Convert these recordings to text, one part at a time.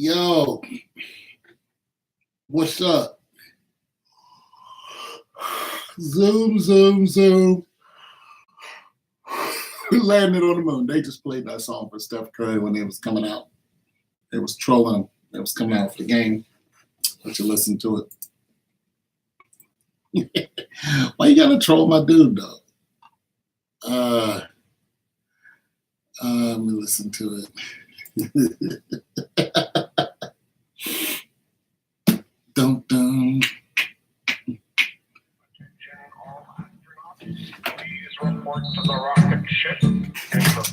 Yo, what's up? Zoom, zoom, zoom. Landed on the moon. They just played that song for Steph Curry when it was coming out. It was trolling him. It was coming out for the game. Let you listen to it. Why you gotta troll my dude, though? Let me listen to it. Dum dum.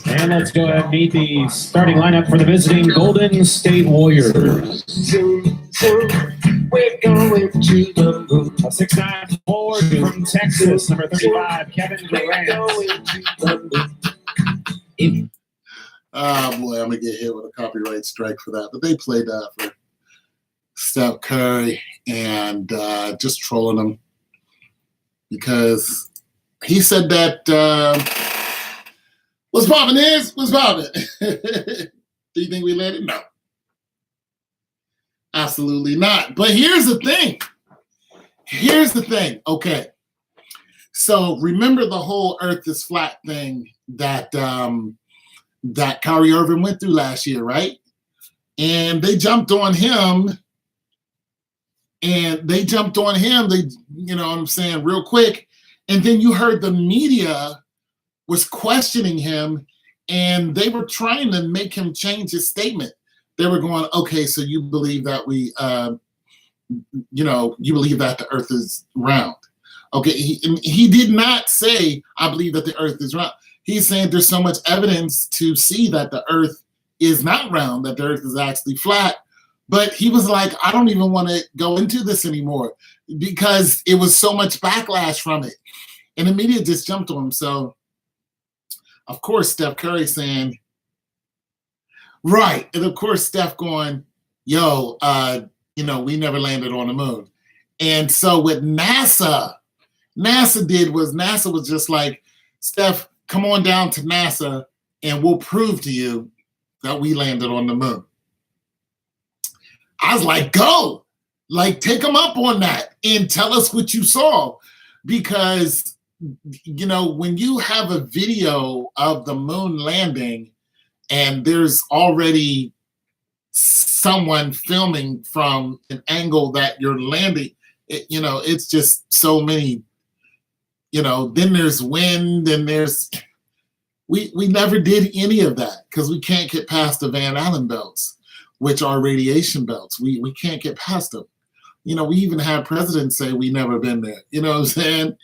And let's go ahead and meet the starting lineup for the visiting Golden State Warriors. We're going to the moon. A 6'9" forward from Texas, number 35, Kevin Durant. Oh boy, I'm gonna get hit with a copyright strike for that. But they played that for Steph Curry and just trolling him because he said that what's poppin' is what's poppin'. Do you think we landed? No, absolutely not. But here's the thing. Okay, so remember the whole Earth is flat thing that that Kyrie Irving went through last year, right? And they jumped on him. They, you know what I'm saying, real quick. And then you heard the media was questioning him and they were trying to make him change his statement. They were going, okay, so you believe that you believe that the earth is round. Okay, he did not say, I believe that the earth is round. He's saying there's so much evidence to see that the earth is not round, that the earth is actually flat. But he was like, I don't even want to go into this anymore because it was so much backlash from it. And the media just jumped on him. So, of course, Steph Curry saying, right. And of course, Steph going, yo, we never landed on the moon. And so what NASA was just like, Steph, come on down to NASA and we'll prove to you that we landed on the moon. I was like, go, like, take them up on that and tell us what you saw. Because, when you have a video of the moon landing and there's already someone filming from an angle that you're landing, it's just so many, then there's wind and we never did any of that because we can't get past the Van Allen belts, which are radiation belts. We can't get past them. We even had presidents say we never been there. You know what I'm saying?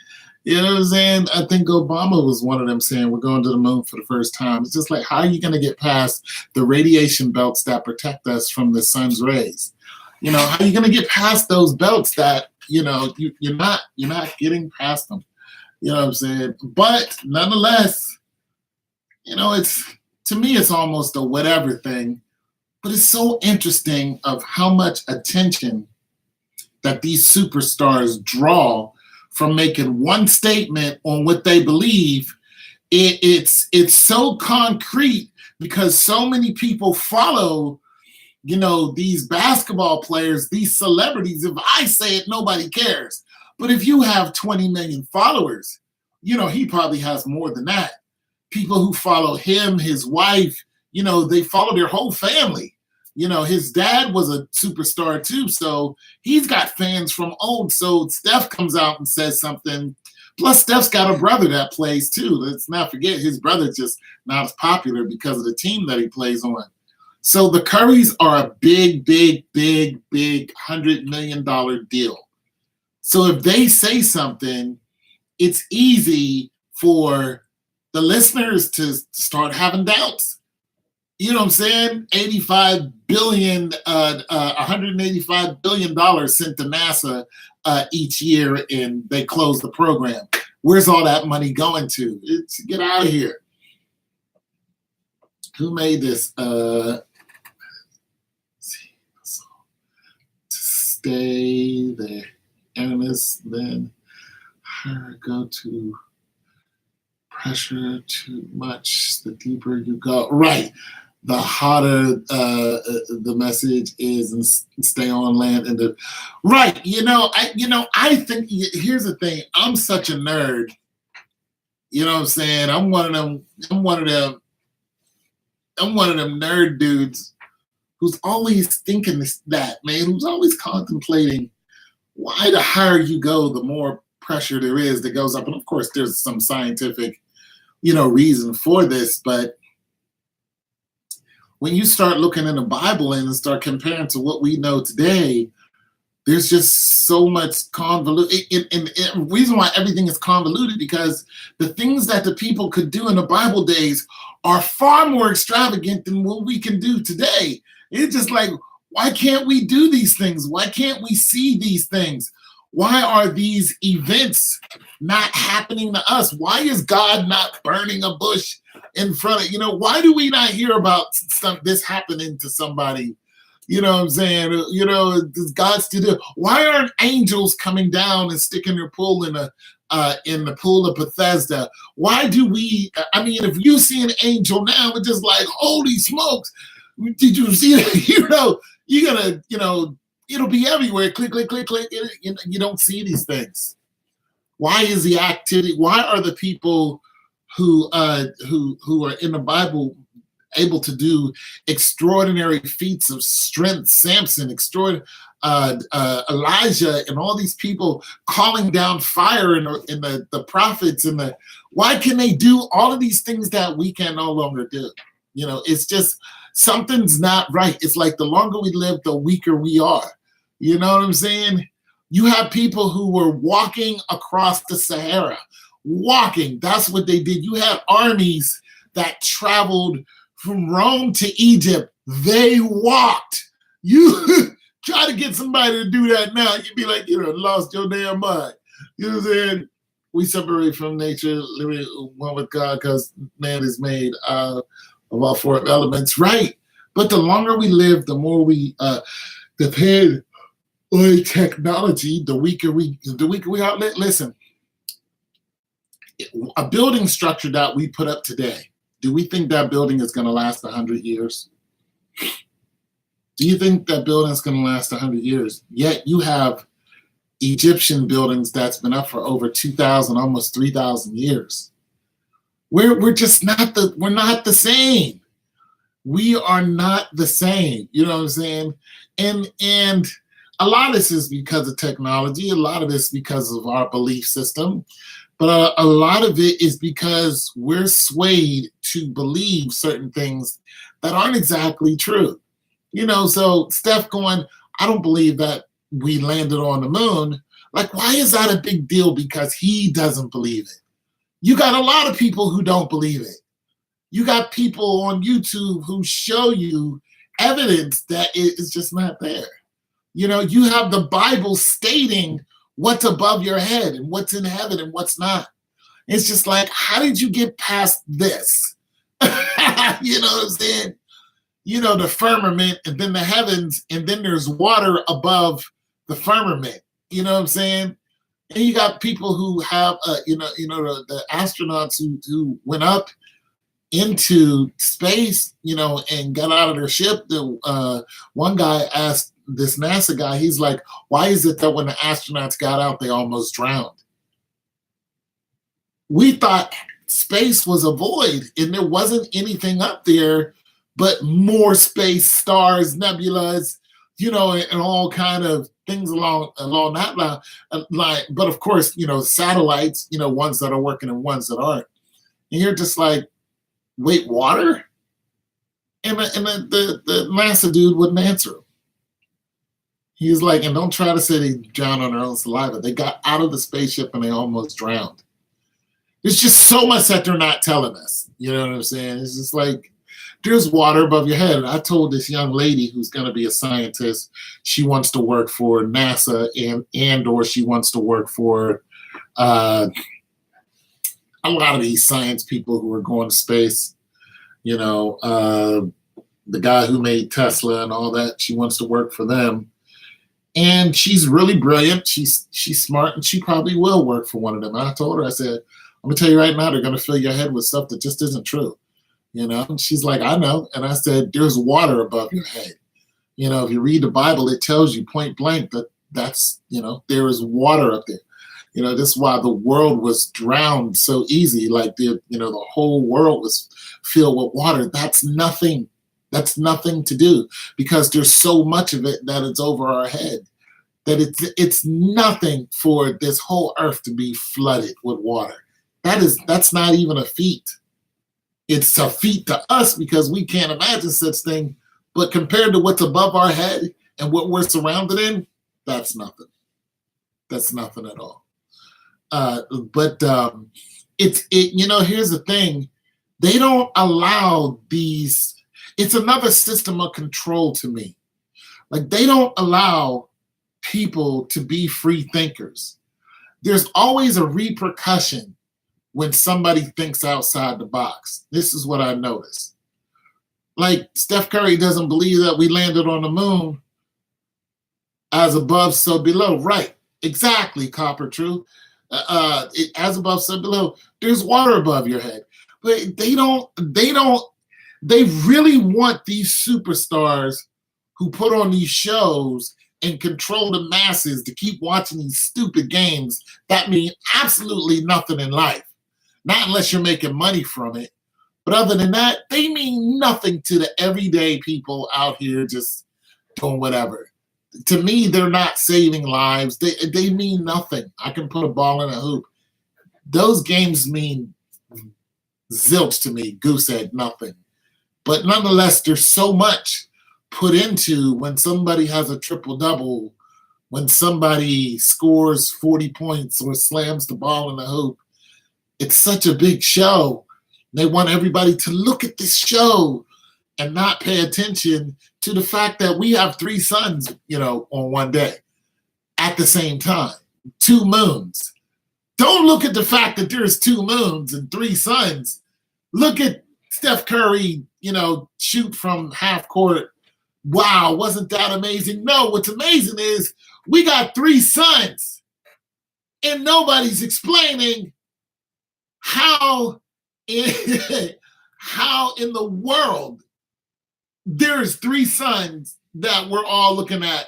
I think Obama was one of them saying we're going to the moon for the first time. It's just like, how are you going to get past the radiation belts that protect us from the sun's rays? How are you going to get past those belts that, you're not getting past them? You know what I'm saying? But nonetheless, to me, it's almost a whatever thing. But it's so interesting of how much attention that these superstars draw from making one statement on what they believe. It's so concrete because so many people follow, these basketball players, these celebrities. If I say it, nobody cares. But if you have 20 million followers, he probably has more than that. People who follow him, his wife, they follow their whole family. His dad was a superstar too, so he's got fans from old. So Steph comes out and says something. Plus, Steph's got a brother that plays too. Let's not forget his brother's just not as popular because of the team that he plays on. So the Currys are a big, big, big, big $100 million deal. So if they say something, it's easy for the listeners to start having doubts. You know what I'm saying? $185 billion sent to NASA each year, and they close the program. Where's all that money going to? Get out of here. Who made this? Stay there. Ernest, then her go to pressure too much, the deeper you go. Right. the hotter the message is, and stay on land. And right, I think here's the thing. I'm such a nerd. You know what I'm saying? I'm one of them nerd dudes who's always thinking that, man, who's always contemplating why the higher you go, the more pressure there is that goes up. And of course, there's some scientific, reason for this. But when you start looking in the Bible and start comparing to what we know today, there's just so much convoluted. And the reason why everything is convoluted, because the things that the people could do in the Bible days are far more extravagant than what we can do today. It's just like, why can't we do these things? Why can't we see these things? Why are these events not happening to us? Why is God not burning a bush in front of, why do we not hear about this happening to somebody? You know what I'm saying? Does God still do? Why aren't angels coming down and sticking their pool in the pool of Bethesda? Why do we? I mean, if you see an angel now, it's just like, holy smokes! Did you see it? You're gonna, it'll be everywhere. Click, click, click, click. You don't see these things. Why is the activity? Why are the people who are in the Bible able to do extraordinary feats of strength? Samson, Elijah, and all these people calling down fire in the prophets, and why can they do all of these things that we can no longer do? It's just something's not right. It's like the longer we live, the weaker we are. You know what I'm saying? You have people who were walking across the Sahara. Walking, that's what they did. You had armies that traveled from Rome to Egypt. They walked. You try to get somebody to do that now, you'd be like, lost your damn mind. You know what I'm saying? We separate from nature, living one with God, because man is made of all four elements, right? But the longer we live, the more we depend on technology, the weaker we are. Listen, a building structure that we put up today, do we think that building is going to last 100 years? Do you think that building is going to last 100 years? Yet you have Egyptian buildings that's been up for over 2,000, almost 3,000 years. We're just not we're not the same. We are not the same. You know what I'm saying? And a lot of this is because of technology. A lot of this is because of our belief system. But a lot of it is because we're swayed to believe certain things that aren't exactly true. So Steph going, I don't believe that we landed on the moon. Like, why is that a big deal? Because he doesn't believe it. You got a lot of people who don't believe it. You got people on YouTube who show you evidence that it is just not there. You have the Bible stating what's above your head and what's in heaven and what's not. It's just like, how did you get past this? You know what I'm saying? The firmament, and then the heavens, and then there's water above the firmament. You know what I'm saying? And you got people who have, the astronauts who went up into space, and got out of their ship. One guy asked this NASA guy, he's like, why is it that when the astronauts got out, they almost drowned? We thought space was a void and there wasn't anything up there but more space, stars, nebulas, and all kind of things along that line. But of course, satellites, ones that are working and ones that aren't. And you're just like, wait, water? And the NASA dude wouldn't answer him. He's like, and don't try to say they drowned on their own saliva. They got out of the spaceship and they almost drowned. There's just so much that they're not telling us. You know what I'm saying? It's just like, there's water above your head. And I told this young lady who's going to be a scientist, she wants to work for NASA and or she wants to work for a lot of these science people who are going to space. The guy who made Tesla and all that, she wants to work for them. And she's really brilliant. She's smart, and she probably will work for one of them. And I told her, I said, I'm going to tell you right now, they're going to fill your head with stuff that just isn't true. And she's like, I know. And I said, there's water above your head. If you read the Bible, it tells you point blank that's there is water up there. This is why the world was drowned so easy. Like the whole world was filled with water. That's nothing. That's nothing to do, because there's so much of it that it's over our head, that it's nothing for this whole earth to be flooded with water. That's not even a feat. It's a feat to us because we can't imagine such thing. But compared to what's above our head and what we're surrounded in, that's nothing. That's nothing at all. Here's the thing. They don't allow these. It's another system of control to me. Like, they don't allow people to be free thinkers. There's always a repercussion when somebody thinks outside the box. This is what I noticed. Like, Steph Curry doesn't believe that we landed on the moon. As above, so below. Right. Exactly, Copper True. As above, so below. There's water above your head. But they really want these superstars who put on these shows and control the masses to keep watching these stupid games that mean absolutely nothing in life. Not unless you're making money from it. But other than that, they mean nothing to the everyday people out here just doing whatever. To me, they're not saving lives. They mean nothing. I can put a ball in a hoop. Those games mean zilch to me, goose egg, nothing. But nonetheless, there's so much put into when somebody has a triple-double, when somebody scores 40 points or slams the ball in the hoop. It's such a big show. They want everybody to look at this show and not pay attention to the fact that we have 3 suns, on one day at the same time. 2 moons. Don't look at the fact that there's 2 moons and 3 suns. Look at Steph Curry, shoot from half court. Wow, wasn't that amazing? No, what's amazing is we got 3 suns and nobody's explaining how in the world there's 3 suns that we're all looking at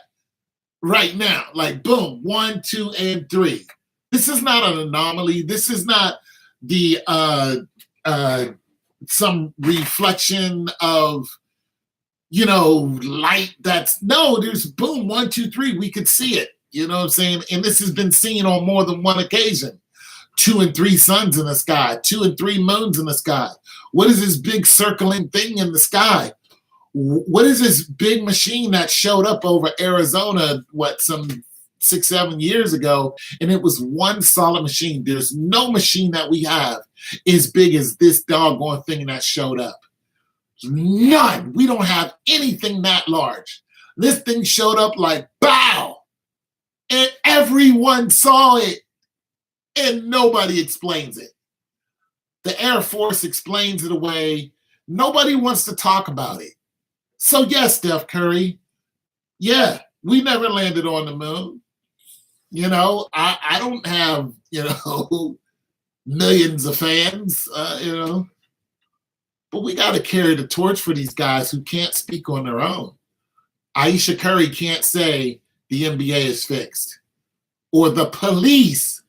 right now. Like, boom, 1, 2, and 3. This is not an anomaly. This is not the some reflection of light. There's boom, 1, 2, 3. We could see it. You know what I'm saying? And this has been seen on more than one occasion. 2 and 3 suns in the sky, 2 and 3 moons in the sky. What is this big circling thing in the sky? What is this big machine that showed up over Arizona, some 6-7 years ago, and it was one solid machine? There's no machine that we have as big as this doggone thing that showed up. None. We don't have anything that large. This thing showed up like, bow! And everyone saw it. And nobody explains it. The Air Force explains it away. Nobody wants to talk about it. So yes, Steph Curry, yeah, we never landed on the moon. I don't have, millions of fans, But we got to carry the torch for these guys who can't speak on their own. Aisha Curry can't say the NBA is fixed. Or the police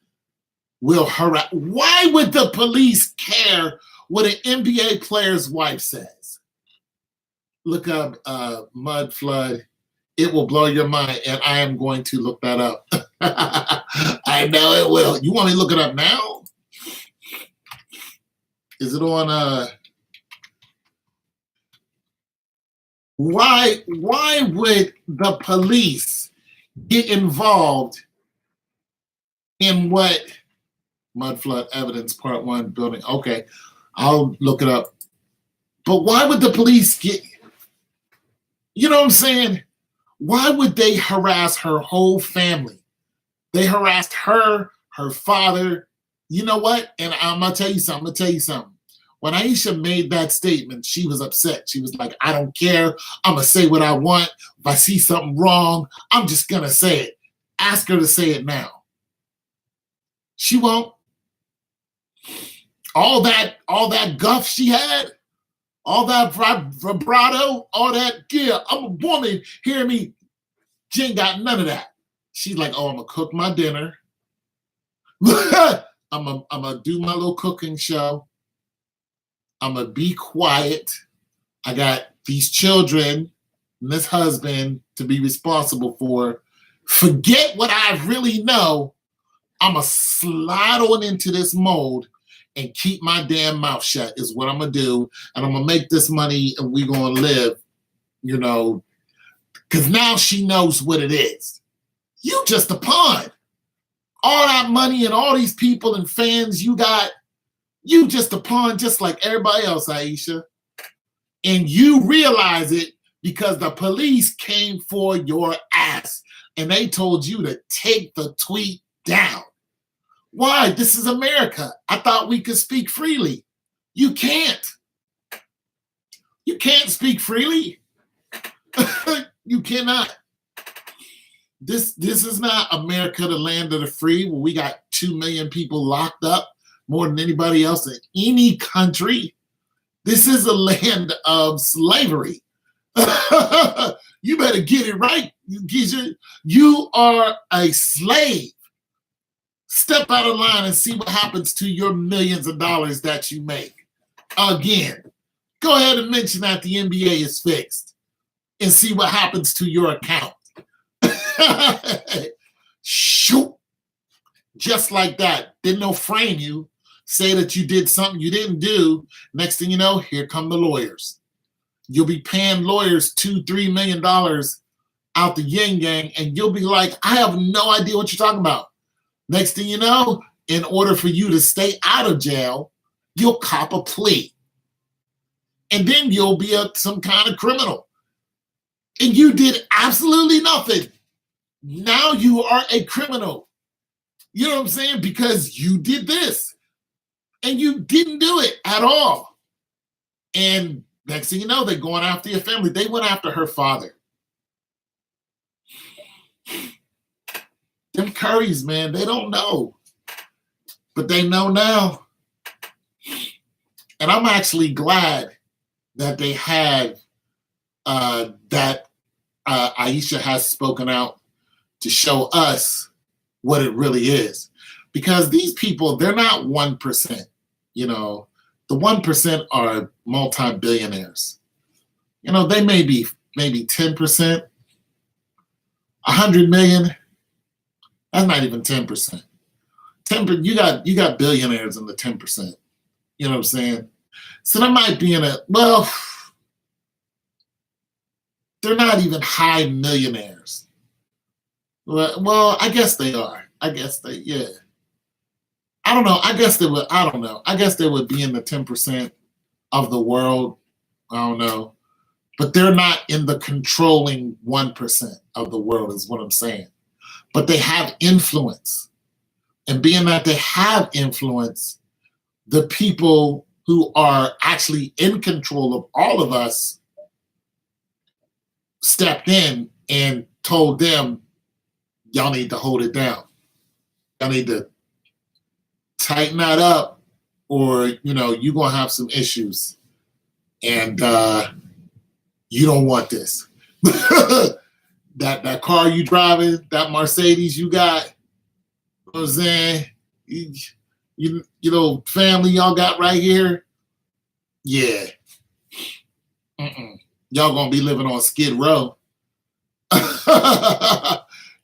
will harass. Why would the police care what an NBA player's wife says? Look up Mud Flood. It will blow your mind, and I am going to look that up. I know it will. You want me to look it up now? Is it on why would the police get involved in what Mud Flood Evidence Part 1 building? Okay, I'll look it up. But why would the police get, you know what I'm saying? Why would they harass her whole family? They harassed her father. You know what? And I'm going to tell you something. When Aisha made that statement, she was upset. She was like, I don't care. I'm going to say what I want. If I see something wrong, I'm just going to say it. Ask her to say it now. She won't. All that guff she had, All that vibrato, all that, yeah, I'm a woman, hear me. She ain't got none of that. She's like, oh, I'm gonna cook my dinner. I'm gonna do my little cooking show. I'm gonna be quiet. I got these children and this husband to be responsible for. Forget what I really know. I'm gonna slide on into this mold and keep my damn mouth shut is what I'm gonna do. And I'm gonna make this money and we gonna live, you know, because now she knows what it is. You just a pawn. All that money and all these people and fans you got, you just a pawn just like everybody else, Aisha. And you realize it because the police came for your ass and they told you to take the tweet down. Why? This is America. I thought we could speak freely. You can't. You can't speak freely. You cannot. This is not America, the land of the free, where we got 2 million people locked up, more than anybody else in any country. This is a land of slavery. You better get it right, Geisha. You are a slave. Step out of line and see what happens to your millions of dollars that you make. Again, go ahead and mention that the NBA is fixed and see what happens to your account. Shoot. Just like that. Didn't no frame you, say that you did something you didn't do. Next thing you know, here come the lawyers. You'll be paying lawyers $2-3 million out the yin yang, and you'll be like, I have no idea what you're talking about. Next thing you know, in order for you to stay out of jail, you'll cop a plea. And then you'll be some kind of criminal. And you did absolutely nothing. Now you are a criminal. You know what I'm saying? Because you did this. And you didn't do it at all. And next thing you know, they're going after your family. They went after her father. Them Currys, man, they don't know. But they know now. And I'm actually glad that they had that Aisha has spoken out to show us what it really is. Because these people, they're not 1%. You know, the 1% are multi-billionaires. You know, they may be maybe 10%, 100 million. That's not even 10%. 10%, you got billionaires in the 10%. You know what I'm saying? So they might be in well, they're not even high millionaires. Well, I guess they are. Yeah. I don't know. I don't know. I guess they would be in the 10% of the world. I don't know. But they're not in the controlling 1% of the world is what I'm saying. But they have influence. And being that they have influence, the people who are actually in control of all of us stepped in and told them, y'all need to hold it down. Y'all need to tighten that up, or you're gonna have some issues, and you don't want this. that car you driving, that Mercedes you got, you know what I'm saying? You know, family y'all got right here, yeah. Y'all gonna be living on Skid Row.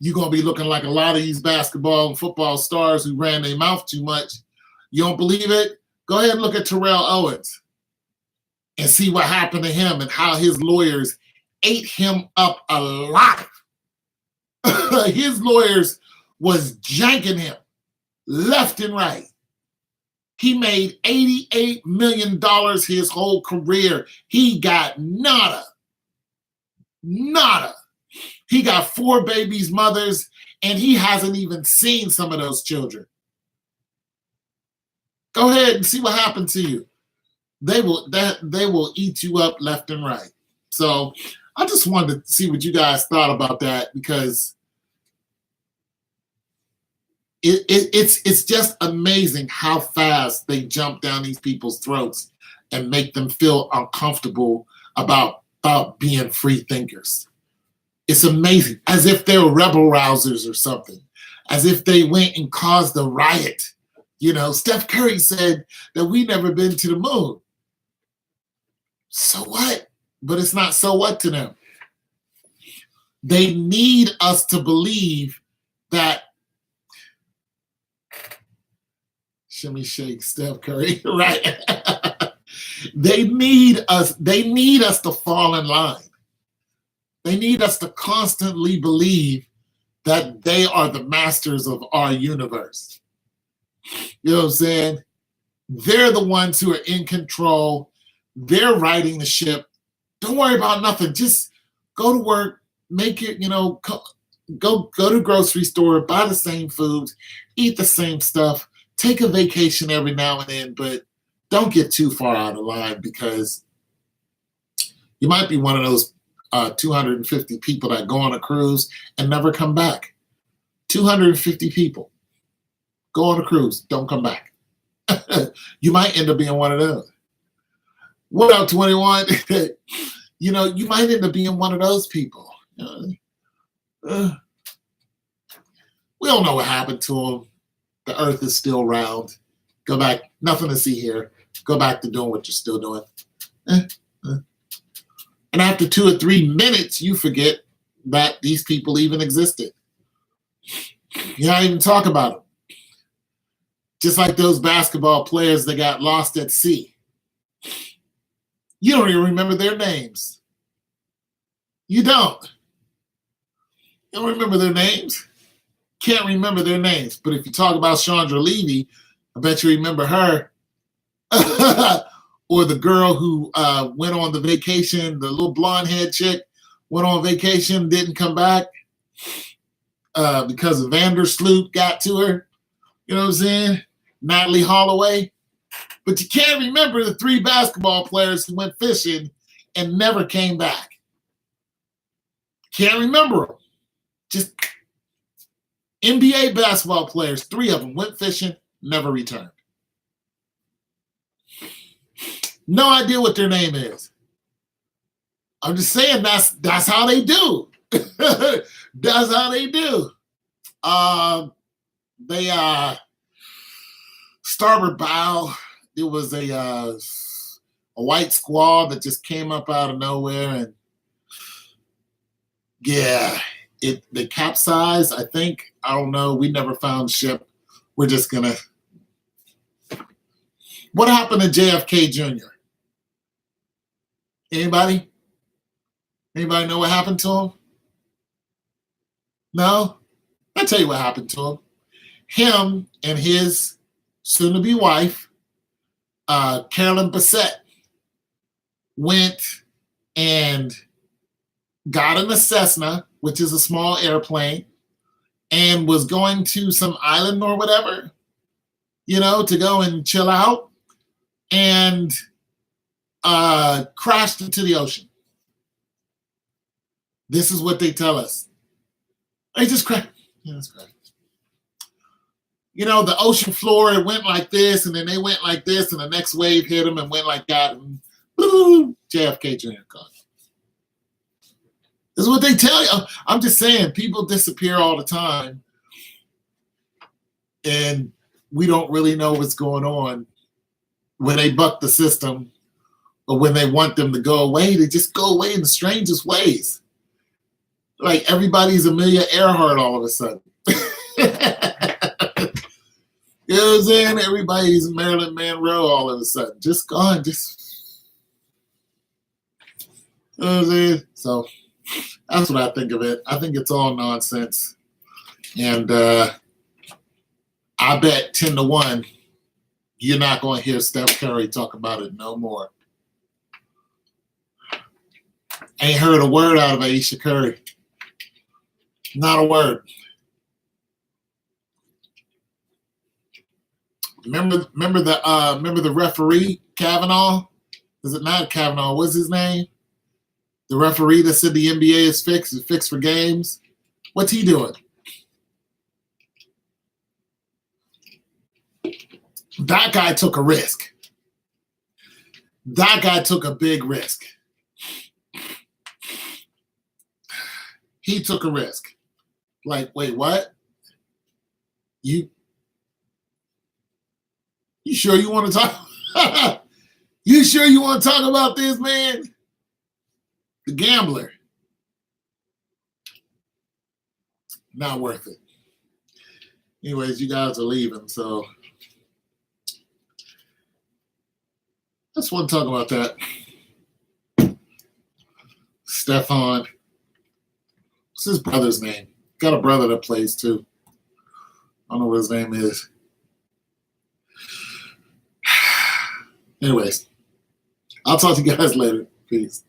You're going to be looking like a lot of these basketball and football stars who ran their mouth too much. You don't believe it? Go ahead and look at Terrell Owens and see what happened to him and how his lawyers ate him up alive. His lawyers was janking him left and right. He made $88 million his whole career. He got nada. Nada. He got 4 babies' mothers, and he hasn't even seen some of those children. Go ahead and see what happened to you. They will eat you up left and right. So I just wanted to see what you guys thought about that, because it's just amazing how fast they jump down these people's throats and make them feel uncomfortable about being free thinkers. It's amazing, as if they were rebel rousers or something, as if they went and caused a riot. You know, Steph Curry said that we never been to the moon. So what? But it's not so what to them. They need us to believe that shimmy shake Steph Curry, right? They need us to fall in line. They need us to constantly believe that they are the masters of our universe. You know what I'm saying? They're the ones who are in control. They're riding the ship. Don't worry about nothing. Just go to work, make it, go to the grocery store, buy the same foods, eat the same stuff, take a vacation every now and then, but don't get too far out of line, because you might be one of those 250 people that go on a cruise and never come back. 250 people go on a cruise, don't come back. You might end up being one of those. What up, 21? You might end up being one of those people. We don't know what happened to them. The earth is still round. Go back, nothing to see here. Go back to doing what you're still doing. And after 2 or 3 minutes, you forget that these people even existed. You don't even talk about them. Just like those basketball players that got lost at sea. You don't even remember their names. You don't. You don't remember their names. Can't remember their names. But if you talk about Chandra Levy, I bet you remember her. Or the girl who went on the vacation, the little blonde-haired chick, went on vacation, didn't come back because of Vandersloot got to her. You know what I'm saying? Natalie Holloway. But you can't remember the 3 basketball players who went fishing and never came back. Can't remember them. Just NBA basketball players, 3 of them went fishing, never returned. No idea what their name is. I'm just saying that's how they do. That's how they do. They starboard bow. It was a white squall that just came up out of nowhere, and yeah, they capsized. I think, I don't know. We never found the ship. We're just gonna. What happened to JFK Jr.? Anybody? Anybody know what happened to him? No? I'll tell you what happened to him. Him and his soon-to-be wife, Carolyn Bassett, went and got in a Cessna, which is a small airplane, and was going to some island or whatever, to go and chill out, and crashed into the ocean. This is what they tell us. They just crashed. Yeah, that's correct. The ocean floor, it went like this, and then they went like this, and the next wave hit them and went like that, and boom, JFK Jr. gone. This is what they tell you. I'm just saying, people disappear all the time, and we don't really know what's going on. When they buck the system, or when they want them to go away, they just go away in the strangest ways. Like everybody's Amelia Earhart all of a sudden. You know what I'm saying? Everybody's Marilyn Monroe all of a sudden. Just gone. Just, you know what I'm saying? So that's what I think of it. I think it's all nonsense. And I bet 10-1, you're not going to hear Steph Curry talk about it no more. Ain't heard a word out of Aisha Curry. Not a word. Remember the referee, Kavanaugh? Is it not Kavanaugh? What's his name? The referee that said the NBA is fixed. It's fixed for games. What's he doing? That guy took a risk. That guy took a big risk. He took a risk. Like, wait, what? You sure you want to talk? You sure you want to talk about this, man? The gambler. Not worth it. Anyways, you guys are leaving, so I just want to talk about that. Stefan. What's his brother's name? Got a brother that plays too. I don't know what his name is. Anyways, I'll talk to you guys later. Peace.